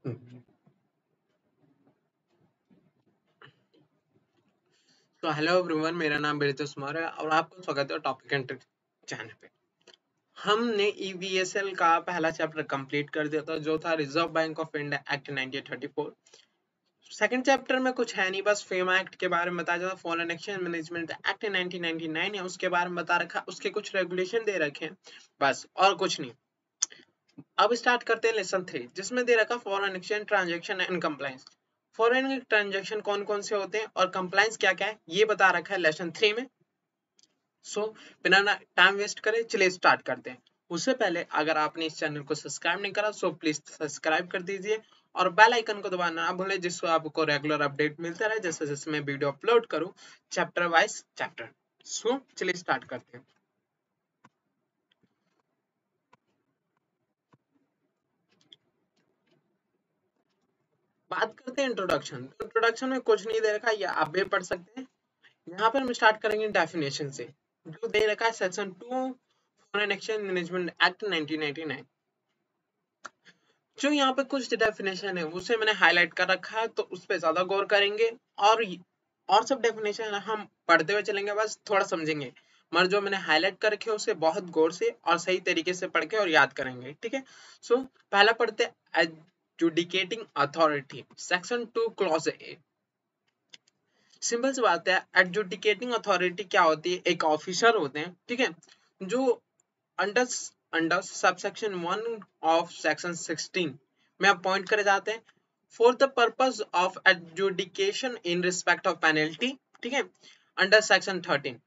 तो hello everyone, मेरा नाम बिरतुस मौर्य है और आपका स्वागत है टॉपिक एंड चैनल पे। हमने ईवीएसएल का पहला चैप्टर कंप्लीट कर दिया था, जो था reserve bank of India act 1934। Second chapter में कुछ है नहीं, बस फेमा एक्ट के बारे में बताया जाता। फॉरेन एक्सचेंज मैनेजमेंट एक्ट 1999 है, उसके बारे में बता रखा, उसके कुछ रेगुलेशन दे रखे हैं, बस और कुछ नहीं। अब स्टार्ट करते हैं लेसन 3, जिसमें दे रखा foreign exchange transaction and compliance. Foreign transaction कौन कौन से होते हैं और कंप्लायंस क्या क्या है, ये बता रखा है लेसन 3 में। बिना ना टाइम वेस्ट करे चलिए स्टार्ट करते हैं। उससे पहले अगर आपने इस चैनल को सब्सक्राइब नहीं करा प्लीज सब्सक्राइब कर दीजिए और बेल आइकन को दबाना ना भूलें, जिससे आपको रेगुलर अपडेट मिलता रहे जैसे जैसे मैं वीडियो अपलोड करूं, चैप्टर वाइज चैप्टर। चलिए स्टार्ट करते हैं। बात करते हैं इंट्रोडक्शन। इंट्रोडक्शन में कुछ नहीं दे रखा, ये आप भी पढ़ सकते हैं। यहाँ पर हम स्टार्ट करेंगे डेफिनेशन से, जो दे रखा है section 2 foreign exchange management act 1999। जो यहाँ पे कुछ डेफिनेशन है उसे मैंने हाईलाइट कर रखा है, तो उस पर ज्यादा गौर करेंगे। और सब डेफिनेशन हम पढ़ते हुए चलेंगे, बस थोड़ा समझेंगे, मगर जो मैंने हाईलाइट कर रखे उसे बहुत गौर से और सही तरीके से पढ़ के और याद करेंगे, ठीक है। पहला पढ़ते adjudicating authority, section 2 clause A. Simple सी बात है, एडजुडिकेटिंग अथॉरिटी क्या होती है, एक ऑफिसर होते हैं, ठीक है, जो under under subsection 1 of section 16 में अपॉइंट करे जाते हैं for the purpose of adjudication in respect of penalty, ठीक है, अंडर सेक्शन 13।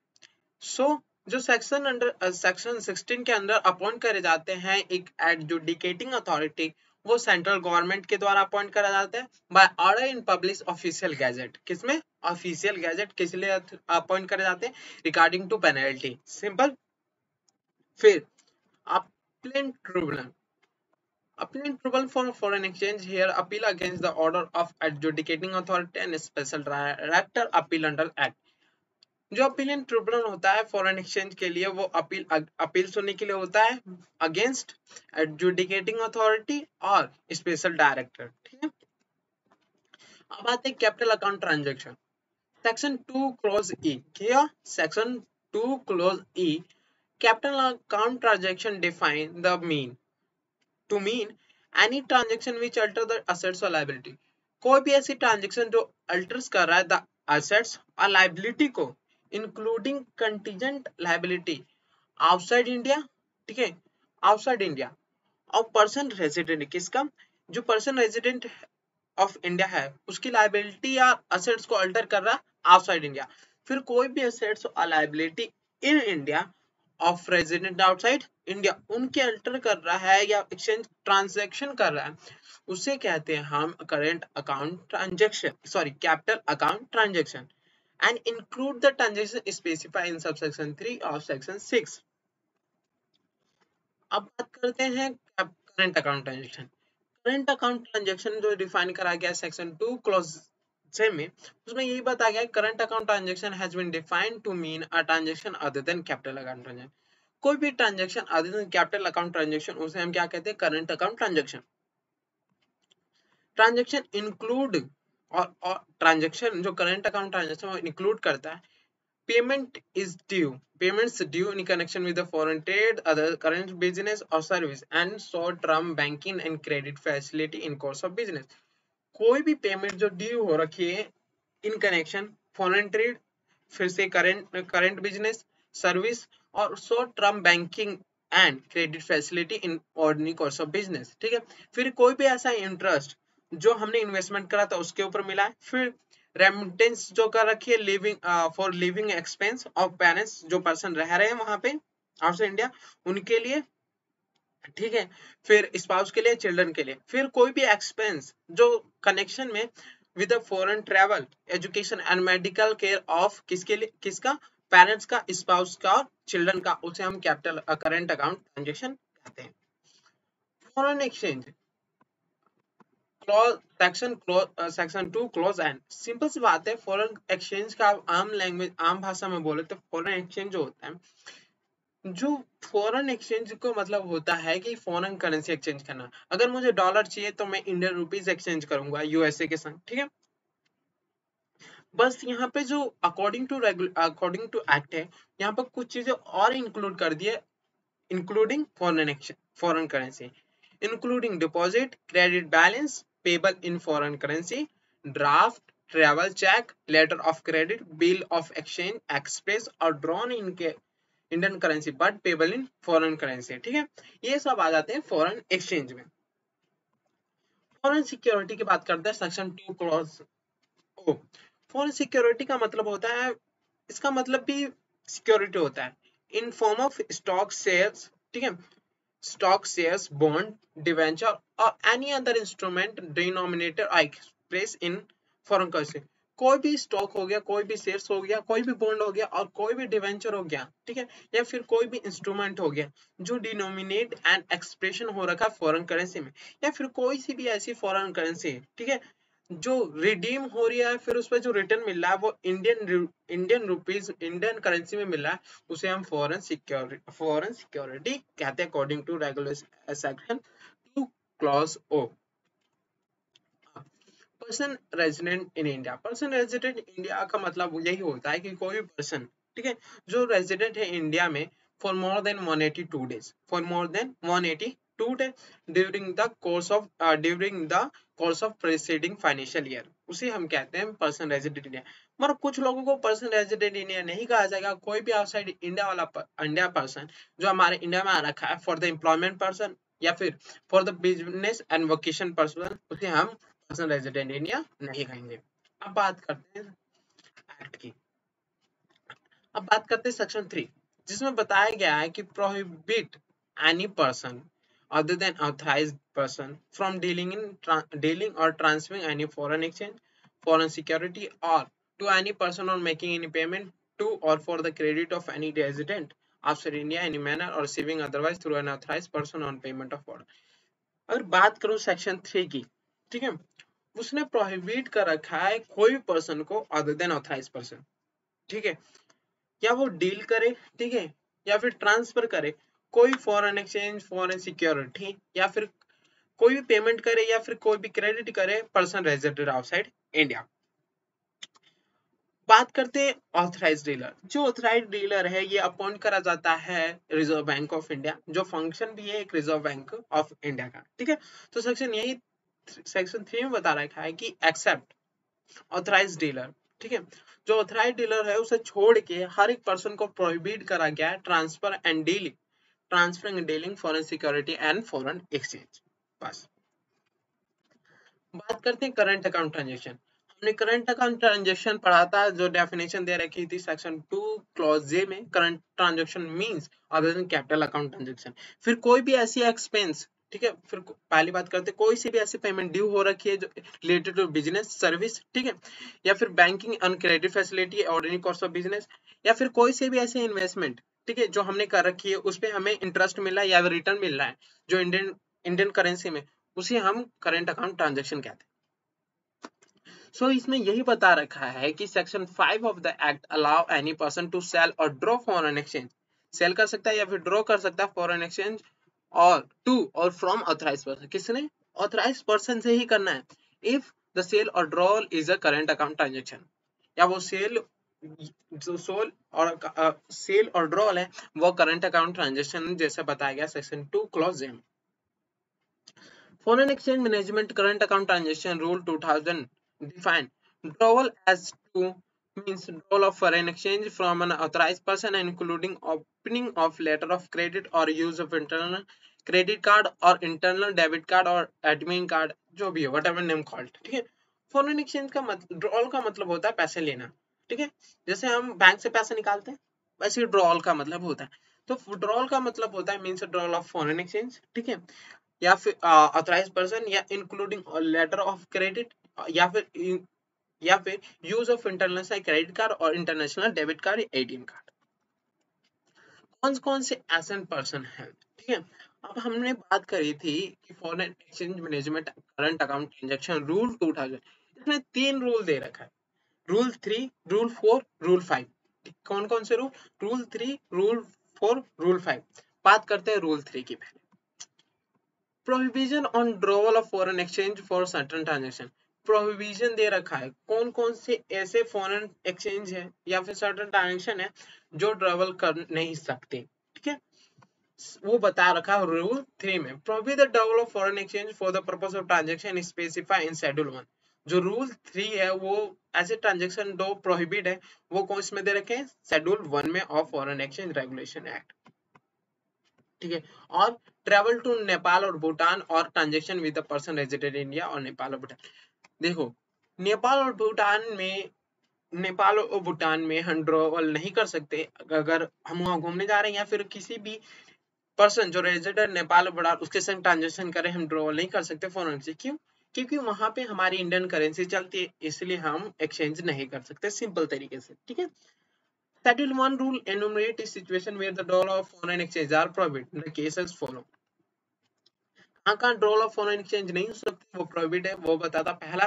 सो जो सेक्शन अंडर सेक्शन 16 के अंदर अपॉइंट करे जाते हैं एक एडजुडिकेटिंग अथॉरिटी, वो सेंट्रल गवर्नमेंट के द्वारा अपॉइंट करा जाता है by order in publish official gazette. किसमें ऑफिशियल गैजेट किस लिए अपॉइंट करे जाते हैं, रिगार्डिंग टू पेनल्टी, सिंपल। फिर appellant tribunal. Appellant tribunal for foreign exchange here appeal against the order of adjudicating authority and special director appeal under act. जो appellate tribunal होता है फॉरेन एक्सचेंज के लिए, वो अपील सुनने के लिए होता है अगेंस्ट एडजुडिकेटिंग अथॉरिटी और स्पेशल डायरेक्टर, ठीक है। अब आते हैं capital account transaction, section 2 clause E. क्या section 2 clause E, capital account transaction define the mean to mean any transaction which alter the assets or liability। कोई भी ऐसी ट्रांजेक्शन जो अल्टर्स कर रहा है द assets और liability को, including contingent liability outside India, ठीक है, आउटसाइड इंडिया और पर्सन रेजिडेंट, किसका, जो पर्सन रेजिडेंट ऑफ इंडिया है उसकी लाइबिलिटी या असेट्स को अल्टर कर रहा आउटसाइड इंडिया। फिर कोई भी असेट्स और liability in India of resident outside India उनके अल्टर कर रहा है या एक्सचेंज ट्रांजैक्शन कर रहा है, उसे कहते हैं हम current account transaction, sorry capital account transaction, and include the transaction specified in subsection 3 of section 6। अब बात करते हैं current account transaction. Current account transaction जो डिफाइन करा गया सेक्शन 2 क्लॉज से में, उसमें यही बताया गया current account transaction has been defined to mean a transaction other than capital account transaction. कोई भी transaction other than capital account transaction उसे हम क्या कहते हैं, current account transaction. Transaction include और ट्रांजैक्शन जो करंट अकाउंट ट्रांजैक्शन वो इंक्लूड करता है payment is due, payments due in connection with the foreign trade, other current business or service and short term banking and credit facility in course of business। कोई भी payment जो due हो रखी है in connection foreign trade, फिर से current business service और short term banking and credit facility in ordinary course of business, ठीक है। फिर कोई भी ऐसा इंटरेस्ट जो हमने इन्वेस्टमेंट करा था उसके ऊपर मिला है। फिर रेमिटेंस जो कर रखी है living for living expense of parents, जो पर्सन रह रहे हैं वहां पे आउटसाइड इंडिया उनके लिए, ठीक है। फिर स्पाउस के लिए, चिल्ड्रन के लिए। फिर कोई भी एक्सपेंस जो कनेक्शन में with foreign travel, education and medical care of किसके लिए, किसका, पेरेंट्स का, स्पाउस का और चिल्ड्रन का, उसे हम कैपिटल करंट अकाउंट ट्रांजेक्शन कहते हैं। Foreign exchange clause section 2 clause N, simple सी बात है, फॉरेन एक्सचेंज का आम लैंग्वेज आम भाषा में बोले तो फॉरेन एक्सचेंज जो होता है जो फॉरेन एक्सचेंज को मतलब होता है कि फॉरेन करेंसी एक्सचेंज करना। अगर मुझे डॉलर चाहिए तो मैं इंडियन रुपीज एक्सचेंज करूंगा यूएसए के संग, ठीक है। बस यहाँ पे जो अकॉर्डिंग टू एक्ट है, यहाँ पर कुछ चीजें और इंक्लूड कर दिए, including foreign currency, including deposit, credit balance, payable in foreign currency, draft, travel check, letter of credit, bill of exchange, express or drawn in Indian currency but payable in foreign currency, ठीक है। ये सब आ जाते हैं foreign exchange में। Foreign security की बात करते हैं, सेक्शन 2 क्लॉज ओ। फॉरेन सिक्योरिटी का मतलब होता है, इसका मतलब भी सिक्योरिटी होता है in form of stock shares, ठीक है, stock shares bond debenture or any other instrument denominated or expressed in foreign currency। कोई भी स्टॉक हो गया, कोई भी शेयर्स हो गया, कोई भी बॉन्ड हो गया और कोई भी डिवेंचर हो गया, ठीक है, या फिर कोई भी इंस्ट्रूमेंट हो गया जो डिनोमिनेट एंड एक्सप्रेशन हो रखा है फॉरेन करेंसी में, या फिर कोई सी भी ऐसी फॉरेन करेंसी, ठीक है, जो रिडीम हो रही है, फिर उस पर जो रिटर्न मिल रहा है वो इंडियन रुपीज इंडियन करेंसी में मिल रहा है, उसे हम फॉरेन सिक्योरिटी कहते हैं according to regulation section 2 clause O. Person resident in India, person resident India का मतलब यही होता है कि कोई भी पर्सन, ठीक है, जो रेजिडेंट है इंडिया में for more than 182 days, for more than 182 days during the course of preceding financial year, उसे हम कहते हैं पर्सन रेजिडेंट इंडिया। मगर कुछ लोगों को पर्सन रेजिडेंट इंडिया नहीं कहा जाएगा, कोई भी आउटसाइड इंडिया वाला इंडिया पर्सन जो हमारे इंडिया में आ रखा है फॉर द एम्प्लॉयमेंट पर्सन या फिर for the business and vocation person, उसे हम पर्सन रेजिडेंट इंडिया नहीं कहेंगे। अब बात करते हैं एक्ट की। अब बात करते हैं सेक्शन 3, जिसमें बताया गया है कि prohibit any person other than authorized person from dealing or transferring any foreign exchange, foreign security or to any person or making any payment to or for the credit of any resident outside India any manner or receiving otherwise through an authorized person on payment of order। अगर बात करूं section 3 की, ठीक है, उसने prohibit कर रखा है कोई भी पर्सन को अदर देन ऑथराइज पर्सन, ठीक है, या वो डील करे, ठीक है, या फिर ट्रांसफर करे कोई फॉरेन एक्सचेंज, फॉरेन सिक्योरिटी, या फिर कोई भी पेमेंट करे या फिर कोई भी क्रेडिट करे पर्सन रेजिडेंट आउटसाइड इंडिया। बात करते हैं ऑथराइज डीलर। जो ऑथराइज डीलर है ये अपॉइंट करा जाता है रिजर्व बैंक ऑफ इंडिया, जो फंक्शन भी है एक रिजर्व बैंक ऑफ इंडिया का, ठीक है। तो सेक्शन 3 में बता रखा है कि एक्सेप्ट ऑथराइज डीलर, ठीक है, जो ऑथराइज डीलर है उसे छोड़ के हर एक पर्सन को प्रोहिबिट करा गया है transferring and dealing foreign security and foreign exchange. बस बात करते हैं करंट अकाउंट ट्रांजेक्शन। हमने करंट अकाउंट ट्रांजेक्शन पढ़ा था, जो डेफिनेशन दे रखी थी सेक्शन 2 क्लॉज जे में। Current transaction means other than capital account transaction, फिर कोई भी ऐसी एक्सपेंस, ठीक है, फिर पहली बात करते हैं कोई सी भी ऐसी पेमेंट ड्यू हो रखी है जो रिलेटेड टू बिजनेस सर्विस, ठीक है, या फिर banking on credit facility ordinary course of business, या फिर कोई से भी ऐसे इन्वेस्टमेंट, ठीक है, जो हमने कर रखी है उस पर हमें इंटरेस्ट मिल रहा है या रिटर्न मिल रहा है जो इंडियन इंडियन करेंसी में, उसे हम करंट अकाउंट ट्रांजेक्शन कहते हैं। सो इसमें यही बता रखा है कि section 5 of the act allow any person to sell or draw foreign exchange, sell कर सकता है या फिर ड्रॉ कर सकता है फॉरेन एक्सचेंज और to or from authorise person, किसने, ऑथराइज पर्सन से ही करना है, if the sell or draw is a current account transaction, या वो सेल जो सेल और ड्रॉ है वो करंट अकाउंट ट्रांजेक्शन जैसे बताया गया section 2 clause A. Foreign exchange management current account transaction rule 2000 define withdrawal as to means withdrawal of foreign exchange from an authorized person including opening of letter of credit or use of internal credit card or internal debit card or admin card, जो भी है whatever name called, ठीक है। Foreign exchange का ड्रॉल का मतलब होता है पैसे लेना, ठीक है, जैसे हम बैंक से पैसे निकालते हैं वैसे ही ड्रॉल का मतलब होता है। तो विड्रॉल का मतलब होता है मीन्स ड्रॉल ऑफ फॉरेन एक्सचेंज, ठीक है, या फिर ऑथराइज पर्सन या इंक्लूडिंग लेटर ऑफ क्रेडिट, या फिर use of international credit card और इंटरनेशनल डेबिट कार्ड या एटीएम कार्ड। कौन से एसेंट पर्सन है, ठीक है। अब हमने बात करी थी कि foreign exchange management current account transaction rule 2000, इसमें 3 रूल दे रखा है, रूल 3, रूल 4, रूल 5। कौन से रूल, रूल 3, रूल फॉर रूल 5। बात करते हैं रूल 3 की पहले। Prohibition on drawal of foreign exchange for certain transaction. Prohibition दे रखा है कौन कौन से ऐसे फॉरेन एक्सचेंज है या फिर सर्टेन ट्रांजेक्शन है जो ड्रॉवल कर नहीं सकते, ठीक है, वो बता रखा है रूल 3 में। Prohibit the drawer of foreign exchange for the purpose of transaction specify in schedule 1। जो रूल 3 है वो ऐसे ट्रांजेक्शन दो प्रोहिबिट है वो कौन इसमें दे रखे हैं, शेड्यूल 1 में of foreign exchange regulation act, ठीक है। और ट्रेवल टू नेपाल और भूटान और transaction with the person resident India और नेपाल और भूटान। देखो नेपाल और भूटान में, नेपाल और भूटान में हम ट्रेवल नहीं कर सकते अगर हम वहां घूमने जा रहे हैं, या फिर किसी भी पर्सन जो रेजिडेंट नेपाल और भूटान उसके संग ट्रांजेक्शन करें, हम ट्रेवल नहीं कर सकते फॉरेन से। क्यों? क्योंकि वहां पे हमारी इंडियन करेंसी चलती है, इसलिए हम एक्सचेंज नहीं कर सकते, सिंपल तरीके से, ठीक है। Schedule 1 rule enumerate a situation where the dollar of foreign exchange are prohibited. The cases follow. कहाँ ड्रॉल ऑफ फॉरेन एक्सचेंज नहीं हो सकती, वो प्रोहिबिट है, वो बताता। पहला,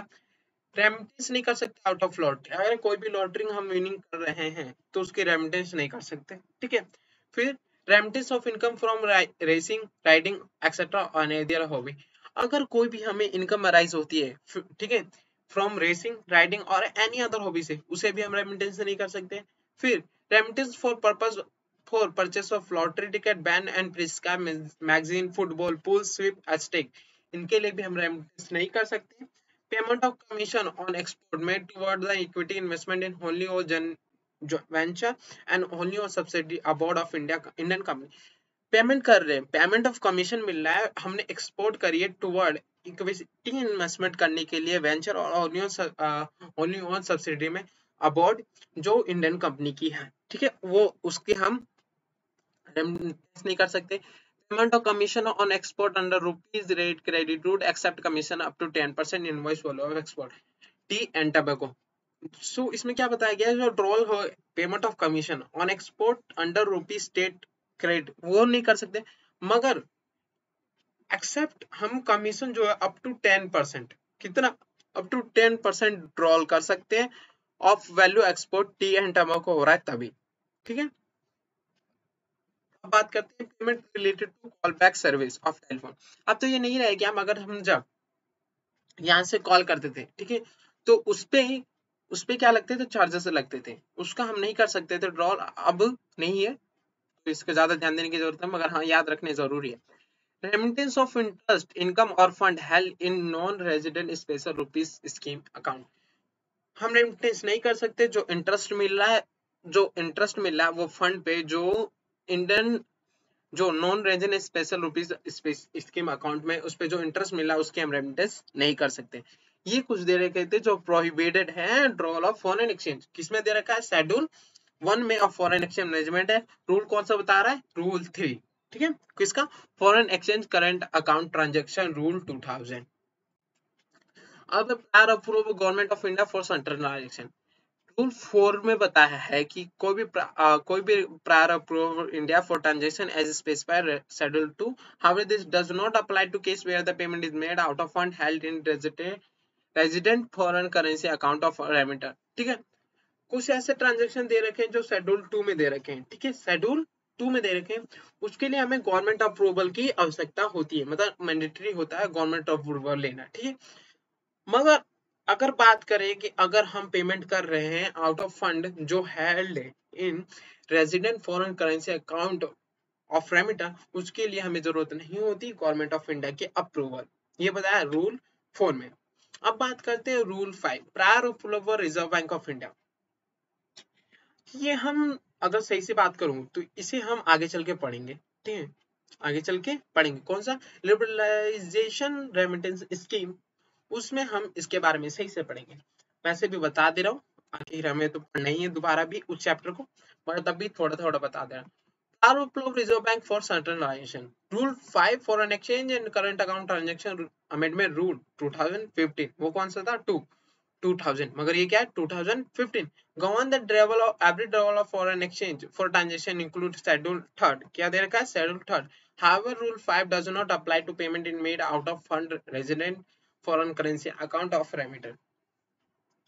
रेमिटेंस नहीं कर सकते आउट ऑफ लॉटरी। अगर कोई भी लॉटरी हम विनिंग कर रहे हैं तो उसकी रेमिटेंस नहीं कर सकते, ठीक है। फिर remittance of income from racing, riding etcetera on any hobby. अगर कोई भी हमें इनकम अराइज होती है, ठीक है, फ्रॉम रेसिंग, राइडिंग और एनी अदर हॉबी से, उसे भी हम रेमिटेंस नहीं कर सकते। फिर remittance for purpose for purchase of lottery ticket, ban and prescribe magazine, football, pool, sweep, stake, इनके लिए भी हम रेमिटेंस नहीं कर सकते। Payment of commission on export made toward the equity investment इन होली और वेंचर एंड होली और subsidy अबॉर्ड of Indian company. Payment कर रहे हैं, पेमेंट ऑफ कमीशन मिल रहा है, हमने एक्सपोर्ट करिए टुवर्ड इक्विटी इन्वेस्टमेंट करने के लिए वेंचर और होली और सब्सिडी में अबॉर्ड जो इंडियन कंपनी की है, ठीक है, वो उसके हम नहीं कर सकते। Payment of commission on export under rupees rate credit route except commission up to 10% invoice value of export tea and tobacco. So इसमें क्या बताया गया है, जो ड्रॉल हो payment of commission on export under rupees state credit वो नहीं कर सकते, मगर एक्सेप्ट हम कमीशन जो है अप टू 10%, कितना, अप टू 10% ड्रॉल कर सकते हैं of value export tea and tobacco हो रहा है तभी, ठीक है। अब बात करते हैं payment related to call back service of telephone. अब तो ये नहीं रहेगा, हम अगर हम जब यहाँ से कॉल करते थे, ठीक है, तो उस पे क्या लगते थे, चार्जेस लगते थे, उसका हम नहीं कर सकते थे ड्रॉल, अब नहीं है, तो इसका ज्यादा ध्यान देने की जरूरत है, मगर हाँ याद रखने जरूरी है। रेमिटेंस ऑफ इंटरेस्ट इनकम और fund held in non resident special rupees scheme account. हम रेमिटेंस नहीं कर सकते, जो इंटरेस्ट मिल रहा है, जो इंटरेस्ट मिल रहा है वो फंड पे जो इंडियन, जो non resident special rupees scheme account में उस पे जो इंटरेस्ट मिला उसके हम रेमिटेंस नहीं कर सकते। ये कुछ दे रखे थे जो प्रोहिबिटेड है ड्रॉल ऑफ फॉरेन एक्सचेंज, किसमें दे रखा है, शेड्यूल 1 में ऑफ फॉरेन एक्सचेंज मैनेजमेंट है। रूल कौन सा बता रहा है, रूल 3, ठीक है, किसका, foreign exchange current account transaction rule 2000। अब prior approve government of India for central transaction. Rule 4 में बताया है कि कोई भी prior approve India for transaction as specified schedule 2, however this does not apply to case where the payment is made out of fund held in resident foreign currency account of remitter, ठीक है। कुछ ऐसे transaction दे रखे हैं जो schedule 2 में दे रखे हैं, ठीक है, शेड्यूल 2 में दे रखे हैं, उसके लिए हमें गवर्नमेंट अप्रूवल की आवश्यकता होती है, मतलब मैंडेटरी होता है गवर्नमेंट अप्रूवल लेना, ठीक है। मगर अगर बात करें कि अगर हम पेमेंट कर रहे हैं आउट ऑफ फंड जो held in resident foreign currency account of remitter, उसके लिए हमें जरूरत नहीं होती गवर्नमेंट ऑफ इंडिया के अप्रूवल, ये बताया रूल 4 में। अब बात करते हैं rule 5 prior approval reserve bank of India. ये हम अगर सही से बात करूं तो इसे हम आगे चल के पढ़ेंगे, ठीक है, आगे चल के पढ़ेंगे। कौन सा, लिबरलाइजेशन रेमिटेंस स्कीम, उसमें हम इसके बारे में सही से पढ़ेंगे। वैसे भी बता दे रहा हूँ, आखिर हमें तो पढ़ना ही है दोबारा भी उस चैप्टर को, पर तब भी थोड़ा थोड़ा बता दे रहा हूँ। Reserve Bank for centralization. Rule 5 foreign exchange and current account transaction amendment rule 2015, वो कौन सा था, 2000, मगर ये क्या है 2015। govern the travel of every travel of foreign exchange for transaction include schedule 3rd, क्या दे रखा है, schedule 3rd। however rule 5 does not apply to payment in made out of fund resident foreign currency account of remitter।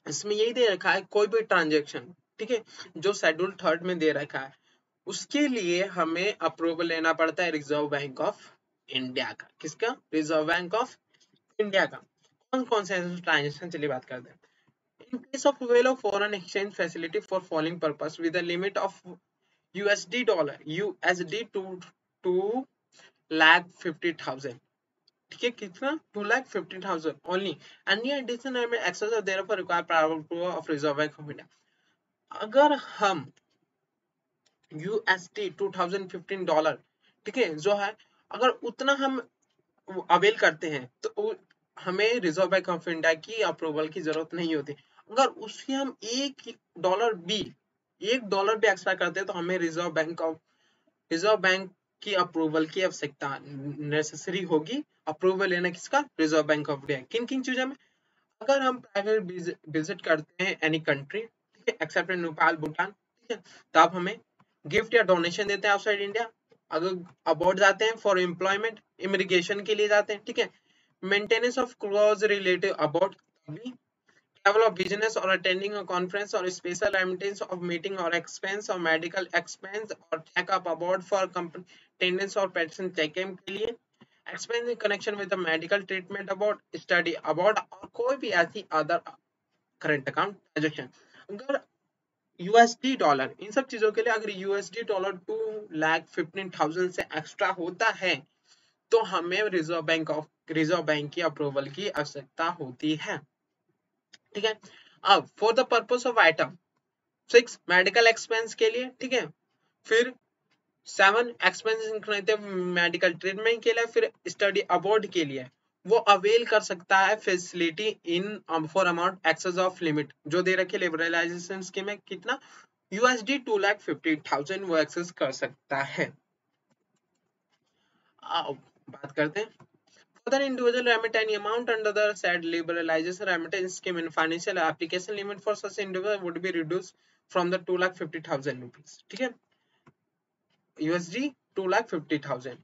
इसमें यही दे रखा है कोई भी transaction, ठीक है, जो शेड्यूल 3rd में दे रखा है उसके लिए हमें अप्रूवल लेना पड़ता है रिजर्व बैंक ऑफ इंडिया का। किसका? रिजर्व बैंक ऑफ इंडिया का। कौन कौन से ट्रांजेक्शन, चलिए बात करते हैं। In case of avail of foreign exchange facility for following purpose with a limit of USD to 2,50,000, ठीक है, कितना? 2,50,000 ओनली। एनी एडिशन में excess of there for require private of reserve bank of India. अगर हम USD $2015, ठीक है, जो है, अगर उतना हम अवेल करते हैं तो हमें रिजर्व बैंक ऑफ इंडिया की अप्रूवल की जरूरत नहीं होती। अगर उससे हम $1 भी एक्स्ट्रा करते हैं तो हमें रिजर्व बैंक की अप्रूवल की आवश्यकता नेसेसरी होगी। अप्रूवल लेना किसका? Reserve bank of India. किन किन चीजों में? अगर हम प्राइवेट विजिट करते हैं एनी कंट्री, ठीक है, एक्सेप्ट नेपाल, भूटान, ठीक है, तो आप हमें गिफ्ट या डोनेशन देते हैं आउटसाइड इंडिया। अगर अबाउट जाते हैं फॉर एम्प्लॉयमेंट, इमिग्रेशन के लिए जाते हैं, ठीक है, maintenance of close relative about, travel of business or attending a conference or special remittance of meeting or expense or medical expense or checkup aboard for attendance or patient check-in के लिए, expense in connection with the medical treatment about study about और कोई भी ऐसी other current account transaction. अगर USD dollar, इन सब चीजों के लिए अगर यूएसडी डॉलर 2,15,000 से एक्स्ट्रा होता है तो हमें रिजर्व बैंक की अप्रूवल की आवश्यकता होती है, ठीक है। अब for the purpose of item 6 medical expense के लिए, ठीक है, फिर 7 एक्सपेंस मेडिकल ट्रीटमेंट के लिए, फिर स्टडी अबॉर्ड के लिए वो अवेल कर सकता है facility in for amount access of limit जो दे रखे लिबरलाइजेशन स्कीम में, कितना? USD 2,50,000 वो एक्सेस कर सकता है। अब बात करते हैं other individual remit any amount under the said liberalization remittance scheme in financial application limit for such individual would be reduced from the 2,50,000 rupees, ठीक है, USD 2,50,000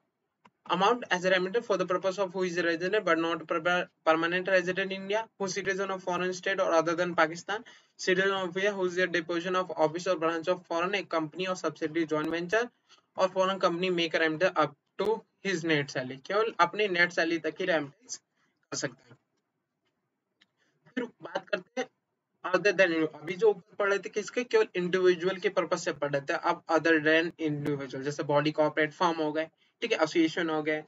amount as a remittance for the purpose of who is a resident but not permanent resident in India, who is citizen of foreign state or other than Pakistan, citizen of India who is a deposition of office or branch of foreign a company or subsidiary joint venture or foreign company make a remittance up to his net salary, केवल अपनी net salary तक ही remittance कर सकता है। फिर बात करते हैं अदर देन, अभी जो ऊपर पढ़ रहे थे किसके? केवल इंडिविजुअल के पर्पस से पढ़ रहे थे। अब अदर देन इंडिविजुअल जैसे बॉडी कॉर्पोरेट फर्म हो गए, ठीक है, एसोसिएशन हो गए,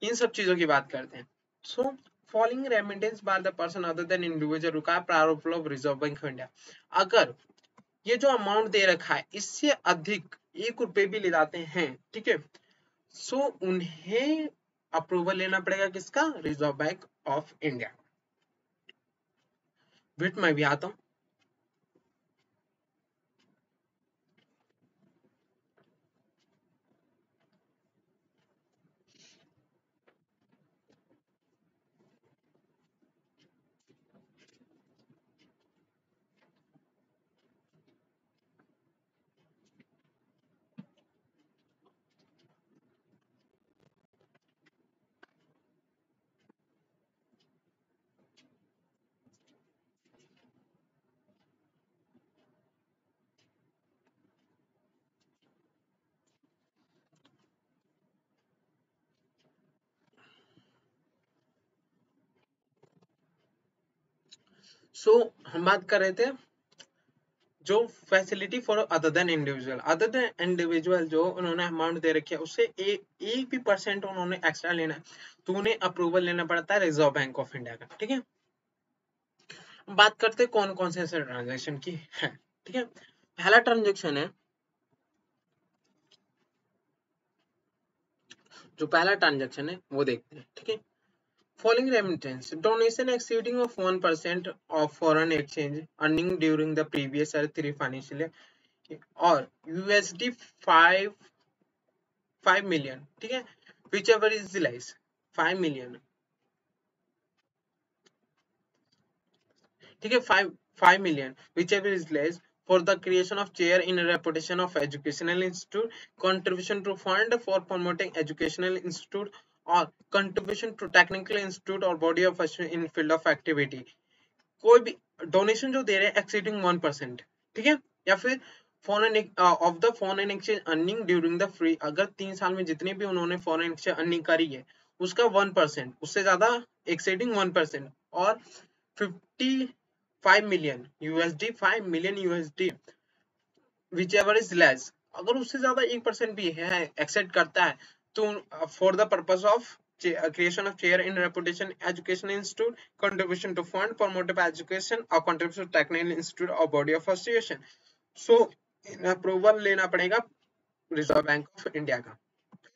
इन सब चीजों की बात करते हैं। So following remittance by the person other than individual require प्रारूप of reserve bank of India. अगर ये जो अमाउंट दे रखा है इससे अधिक ₹1 भी ले जाते हैं, ठीक है, सो उन्हें अप्रूवल लेना पड़ेगा किसका? Reserve bank of India. Wait मैं भी आता हूँ। सो हम बात कर रहे थे जो facility for other than individual जो उन्होंने अमाउंट दे रखी है उससे एक भी परसेंट उन्होंने एक्स्ट्रा लेना है तो उन्हें अप्रूवल लेना पड़ता है रिजर्व बैंक ऑफ इंडिया का, ठीक है। बात करते हैं कौन कौन से ऐसे ट्रांजेक्शन की है, ठीक है। पहला ट्रांजेक्शन है, जो पहला ट्रांजेक्शन है वो देखते हैं, ठीक है। Following remittance, donation exceeding of 1% of foreign exchange earning during the previous 3 financial year or USD 5 million, ठीक है, whichever is less 5 million, ठीक है, 5 million whichever is less for the creation of chair in a reputation of educational institute, contribution to fund for promoting educational institute or contribution to technical institute or body of in field of activity। कोई भी donation जो दे रहे हैं exceeding 1%, ठीक है, या फिर foreign of the foreign exchange earning during the free, अगर 3 साल में जितनी भी उन्होंने फॉरेन एक्सचेंज अर्निंग करी है उसका 1%, उससे ज्यादा एक्सेडिंग 1%, और 55 million USD, 5 million USD, which ever is less, अगर उससे ज्यादा 1% भी है एक्सेप्ट करता है तो for the purpose of creation of chair in reputation education institute, contribution to fund promoted by education, or contribution to technical institute or body of association, so approval लेना पड़ेगा रिजर्व बैंक ऑफ इंडिया का।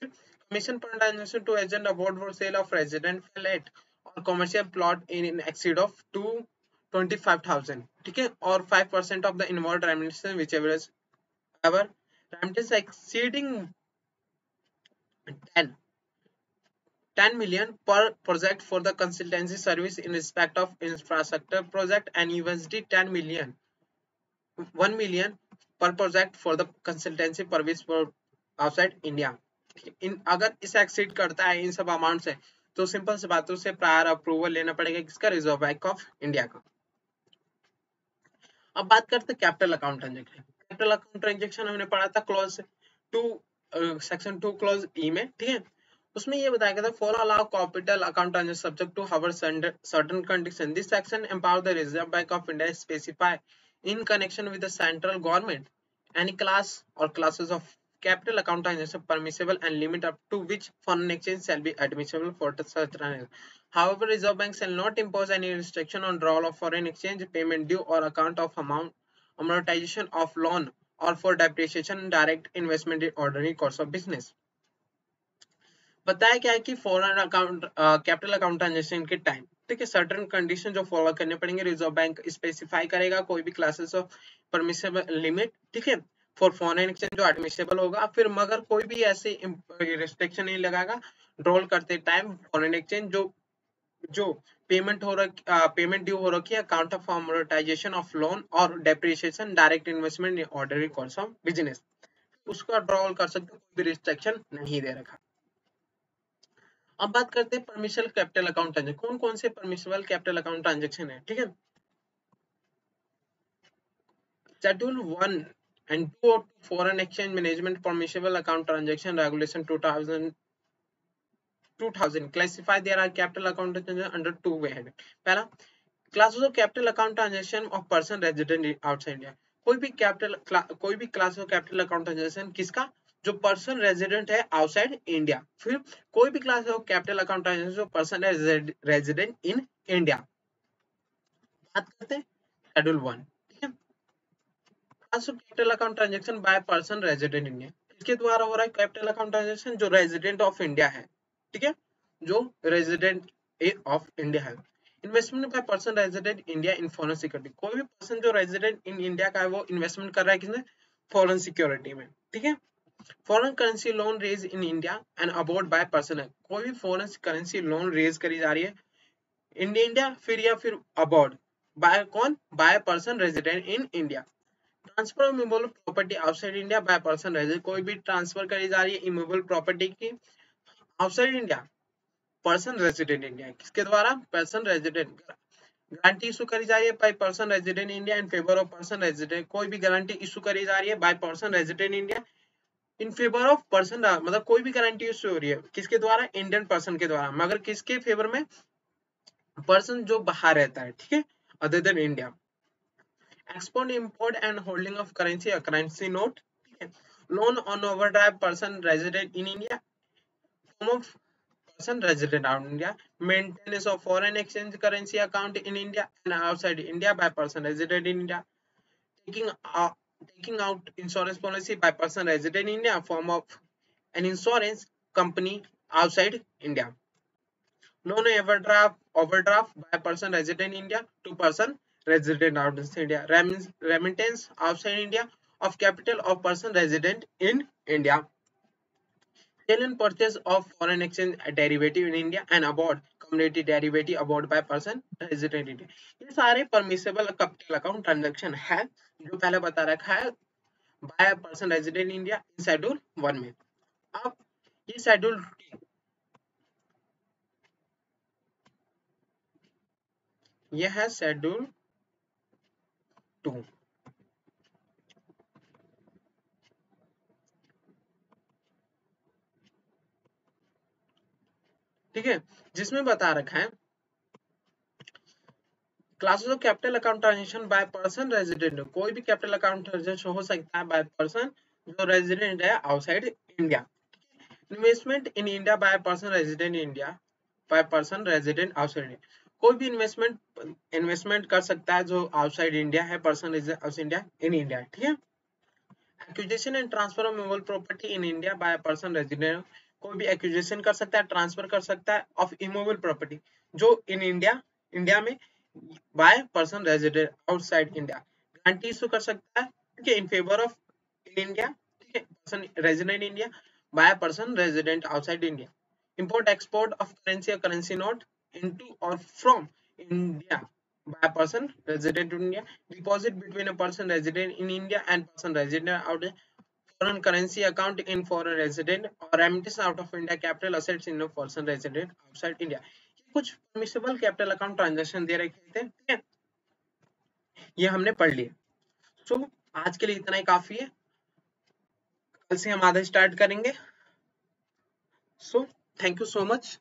Commission पर transaction to agent award for sale of resident flat और commercial plot in exceed of 225,000, ठीक है, और 5% of the involve remittance whichever remittance exceeding 10 million per project for the consultancy service in respect of infrastructure project, and USD 10 million 1 million per project for the consultancy service for outside India। इन अगर इसे exceed करता है इन सब amount से तो simple सी बातों से prior approval लेना पड़ेगा किसका, रिजर्व बैंक ऑफ इंडिया का। अब बात करते हैं capital account transaction. Capital account transaction हमने पढ़ा था क्लॉज 2 सेक्शन 2 क्लॉज ई में, ठीक है। उसमें ये बताया गया था for allow capital account transaction subject to however certain condition, this section empower the Reserve bank of India specify in connection with the central government any class or classes of capital account transaction permissible and limit up to which foreign exchange shall be admissible for such transaction. However, Reserve Bank shall not impose any restriction on drawal of foreign exchange payment due or account of amount amortization of loan or for depreciation direct investment in ordinary course of business। बताया क्या है कि foreign account capital account transaction के time, ठीक है, certain condition जो follow करने पड़ेंगे, रिजर्व बैंक स्पेसिफाई करेगा कोई भी क्लासेस ऑफ परमिसेबल लिमिट, ठीक है, फॉर फॉरेन एक्सचेंज जो एडमिसिबल होगा, फिर मगर कोई भी ऐसे रिस्ट्रिक्शन नहीं लगाएगा ड्रॉल करते टाइम फॉरेन एक्सचेंज जो पेमेंट ड्यू हो रखी है account of amortization of loan और depreciation direct investment in ordinary course of business, उसका ड्रॉल कर सकते, कोई भी रिस्ट्रिक्शन नहीं दे रखा। अब बात करते हैं परमिशिबल कैपिटल अकाउंट ट्रांजेक्शन, कौन कौन से परमिशिबल कैपिटल अकाउंट ट्रांजेक्शन है, ठीक है। Schedule 1 and 2 of foreign exchange management permissible account transaction regulation 2000 classify there are capital account transaction under two head। पहला, classes of capital account transaction of person resident outside India, कोई भी class of capital account transaction किसका, जो person resident है outside India. फिर कोई भी class of capital account transaction जो पर्सन है रेजिडेंट इन इंडिया। बात करते हैं शेड्यूल 1, ठीक है। Class of capital account transaction by person resident India, इसके द्वारा हो रहा है कैपिटल अकाउंट ट्रांजेक्शन जो रेजिडेंट ऑफ इंडिया है, ठीक है, जो रेजिडेंट ऑफ इंडिया है। Investment by person resident India in foreign security, कोई भी पर्सन जो रेजिडेंट इन इंडिया का है वो इन्वेस्टमेंट कर रहा है किसने, फॉरेन सिक्योरिटी में, ठीक है। Foreign currency loan raise in India and abroad by person है, कोई भी फॉरेन करेंसी लोन रेज करी जा रही है इन इंडिया फिर या फिर अबोर्ड बाय कौन, by person resident in India. Transfer of immovable property outside India by person resident, कोई भी ट्रांसफर करी जा रही है इमूवेबल प्रॉपर्टी की outside India person resident India, किसके द्वारा, पर्सन रेजिडेंट। गारंटी इशू करी जा रही है by person resident India in favour of person resident, कोई भी गारंटी इशू करी जा रही है by person resident India in favour of person, मतलब कोई भी गारंटी इशू हो रही है किसके द्वारा, इंडियन पर्सन के द्वारा, मगर किसके फेवर में, पर्सन जो बाहर रहता है, ठीक है, other than India. Export import and holding of currency या करेंसी नोट, ठीक है। Loan on overdraft person resident in India form of person resident out India, maintenance of foreign exchange currency account in India and outside India by person resident in India, taking out insurance policy by person resident in India form of an insurance company outside India, loan overdraft by person resident in India to person resident outside India, remittance outside India of capital of person resident in India, sale and purchase of foreign exchange derivative in India and abroad, commodity derivative abroad by person resident in India। ये सारे permissible capital account transaction है जो पहले बता रखा है by person resident India in schedule 1 में। अब ये शेड्यूल ये है शेड्यूल 2, ठीक है, जिसमें बता रखा है classes of capital account transaction by person resident, कोई भी कैपिटल अकाउंट ट्रांजेक्शन हो सकता है बाय पर्सन जो रेजिडेंट है outside India. Investment in India by person resident India, by person resident outside India, कोई भी इन्वेस्टमेंट कर सकता है जो आउटसाइड इंडिया है, person outside India in India. ठीक है, acquisition and transfer of movable property in India by person resident, कोई भी एक्विजिशन कर सकता है, ट्रांसफर कर सकता है ऑफ इमूवेबल प्रॉपर्टी जो इन इंडिया, इंडिया में by person resident outside India. Guarantee issue कर सकता है, ठीक है, in favour of in India, ठीक है, person resident India by person resident outside India. Import export of currency और करेंसी नोट इनटू और from India by a person resident in India, deposit between a person resident in India and person resident out foreign currency account in foreign resident or remittance out of India capital assets in a person resident outside India। ये कुछ permissible capital account transaction दे रखे थे, ठीक है, ये हमने पढ़ लिए। सो आज के लिए इतना ही काफी है, कल से हम आधा स्टार्ट करेंगे। So thank you so much.